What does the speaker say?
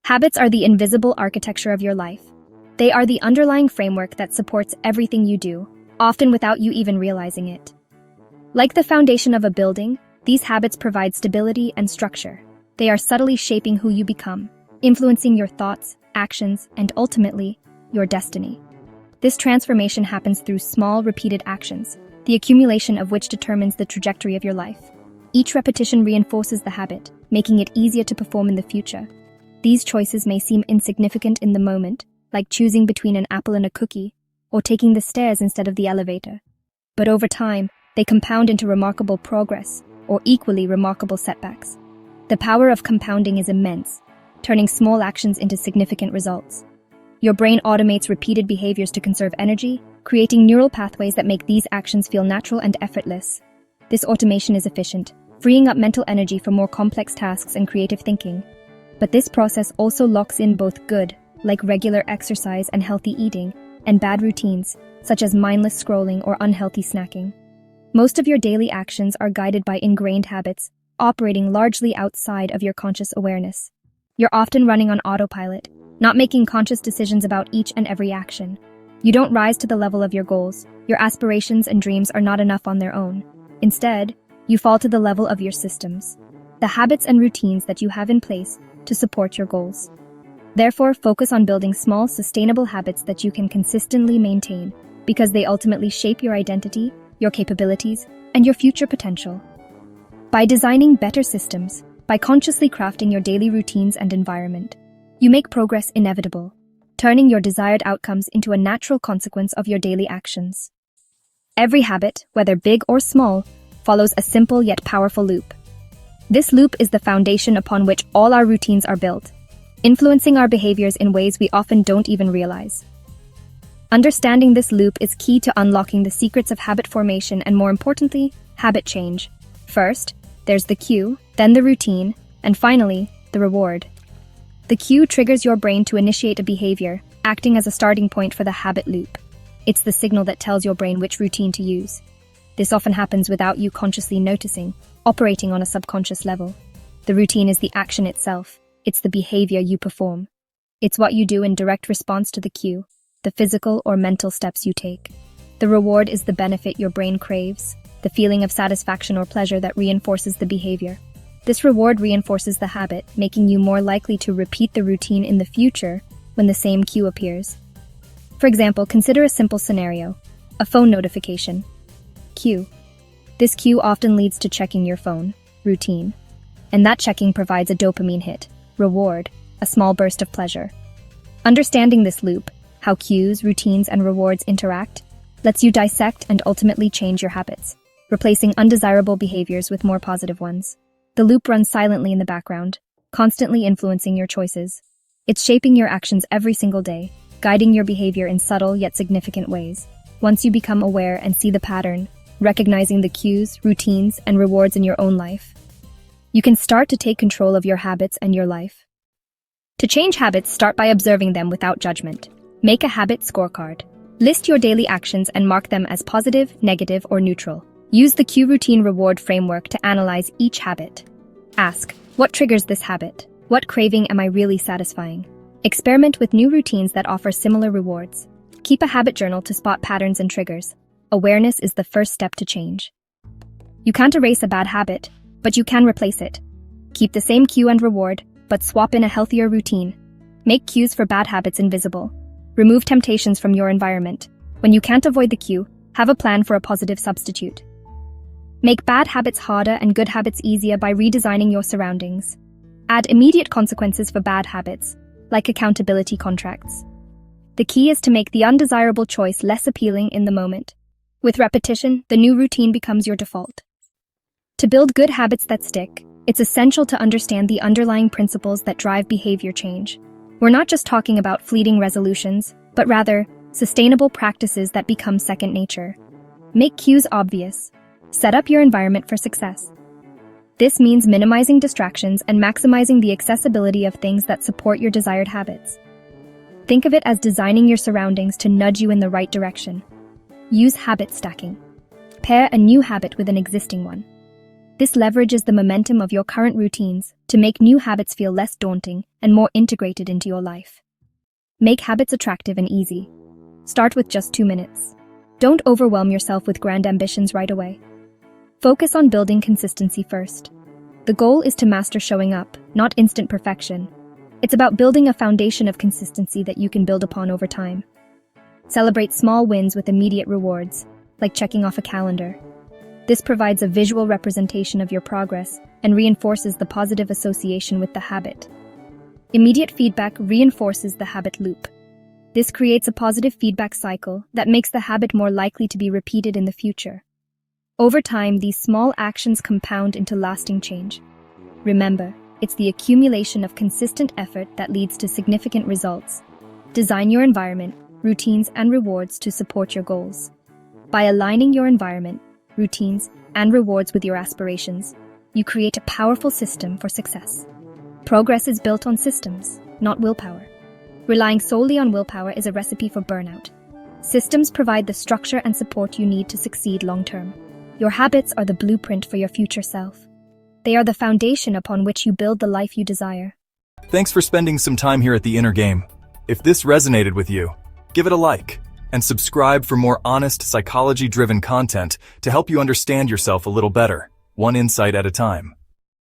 Habits are the invisible architecture of your life. They are the underlying framework that supports everything you do, often without you even realizing it. Like the foundation of a building, these habits provide stability and structure. They are subtly shaping who you become, influencing your thoughts, actions, and ultimately, your destiny. This transformation happens through small, repeated actions, the accumulation of which determines the trajectory of your life. Each repetition reinforces the habit, making it easier to perform in the future. These choices may seem insignificant in the moment, like choosing between an apple and a cookie, or taking the stairs instead of the elevator. But over time, they compound into remarkable progress, or equally remarkable setbacks. The power of compounding is immense, turning small actions into significant results. Your brain automates repeated behaviors to conserve energy, creating neural pathways that make these actions feel natural and effortless. This automation is efficient, freeing up mental energy for more complex tasks and creative thinking. But this process also locks in both good, like regular exercise and healthy eating, and bad routines, such as mindless scrolling or unhealthy snacking. Most of your daily actions are guided by ingrained habits, operating largely outside of your conscious awareness. You're often running on autopilot, not making conscious decisions about each and every action. You don't rise to the level of your goals. Your aspirations and dreams are not enough on their own. Instead, you fall to the level of your systems, the habits and routines that you have in place to support your goals. Therefore, focus on building small, sustainable habits that you can consistently maintain, because they ultimately shape your identity, your capabilities, and your future potential. By designing better systems, by consciously crafting your daily routines and environment, you make progress inevitable, turning your desired outcomes into a natural consequence of your daily actions. Every habit, whether big or small, follows a simple yet powerful loop. This loop is the foundation upon which all our routines are built, influencing our behaviors in ways we often don't even realize. Understanding this loop is key to unlocking the secrets of habit formation and, more importantly, habit change. First, there's the cue, then the routine, and finally, the reward. The cue triggers your brain to initiate a behavior, acting as a starting point for the habit loop. It's the signal that tells your brain which routine to use. This often happens without you consciously noticing, operating on a subconscious level. The routine is the action itself. It's the behavior you perform. It's what you do in direct response to the cue, the physical or mental steps you take. The reward is the benefit your brain craves, the feeling of satisfaction or pleasure that reinforces the behavior. This reward reinforces the habit, making you more likely to repeat the routine in the future when the same cue appears. For example, consider a simple scenario: a phone notification. Cue. This cue often leads to checking your phone, routine, and that checking provides a dopamine hit, reward, a small burst of pleasure. Understanding this loop, how cues, routines, and rewards interact, lets you dissect and ultimately change your habits, replacing undesirable behaviors with more positive ones. The loop runs silently in the background, constantly influencing your choices. It's shaping your actions every single day, guiding your behavior in subtle yet significant ways. Once you become aware and see the pattern, recognizing the cues, routines, and rewards in your own life, you can start to take control of your habits and your life. To change habits, start by observing them without judgment. Make a habit scorecard. List your daily actions and mark them as positive, negative, or neutral. Use the cue routine reward framework to analyze each habit. Ask, what triggers this habit? What craving am I really satisfying? Experiment with new routines that offer similar rewards. Keep a habit journal to spot patterns and triggers. Awareness is the first step to change. You can't erase a bad habit, but you can replace it. Keep the same cue and reward, but swap in a healthier routine. Make cues for bad habits invisible. Remove temptations from your environment. When you can't avoid the cue, have a plan for a positive substitute. Make bad habits harder and good habits easier by redesigning your surroundings. Add immediate consequences for bad habits, like accountability contracts. The key is to make the undesirable choice less appealing in the moment. With repetition, the new routine becomes your default. To build good habits that stick, it's essential to understand the underlying principles that drive behavior change. We're not just talking about fleeting resolutions, but rather, sustainable practices that become second nature. Make cues obvious. Set up your environment for success. This means minimizing distractions and maximizing the accessibility of things that support your desired habits. Think of it as designing your surroundings to nudge you in the right direction. Use habit stacking. Pair a new habit with an existing one. This leverages the momentum of your current routines to make new habits feel less daunting and more integrated into your life. Make habits attractive and easy. Start with just 2 minutes. Don't overwhelm yourself with grand ambitions right away. Focus on building consistency first. The goal is to master showing up, not instant perfection. It's about building a foundation of consistency that you can build upon over time. Celebrate small wins with immediate rewards, like checking off a calendar. This provides a visual representation of your progress and reinforces the positive association with the habit. Immediate feedback reinforces the habit loop. This creates a positive feedback cycle that makes the habit more likely to be repeated in the future. Over time, these small actions compound into lasting change. Remember, it's the accumulation of consistent effort that leads to significant results. Design your environment, routines, and rewards to support your goals. By aligning your environment, routines, and rewards with your aspirations, you create a powerful system for success. Progress is built on systems, not willpower. Relying solely on willpower is a recipe for burnout. Systems provide the structure and support you need to succeed long-term. Your habits are the blueprint for your future self. They are the foundation upon which you build the life you desire. Thanks for spending some time here at The Inner Game. If this resonated with you, give it a like and subscribe for more honest, psychology-driven content to help you understand yourself a little better, one insight at a time.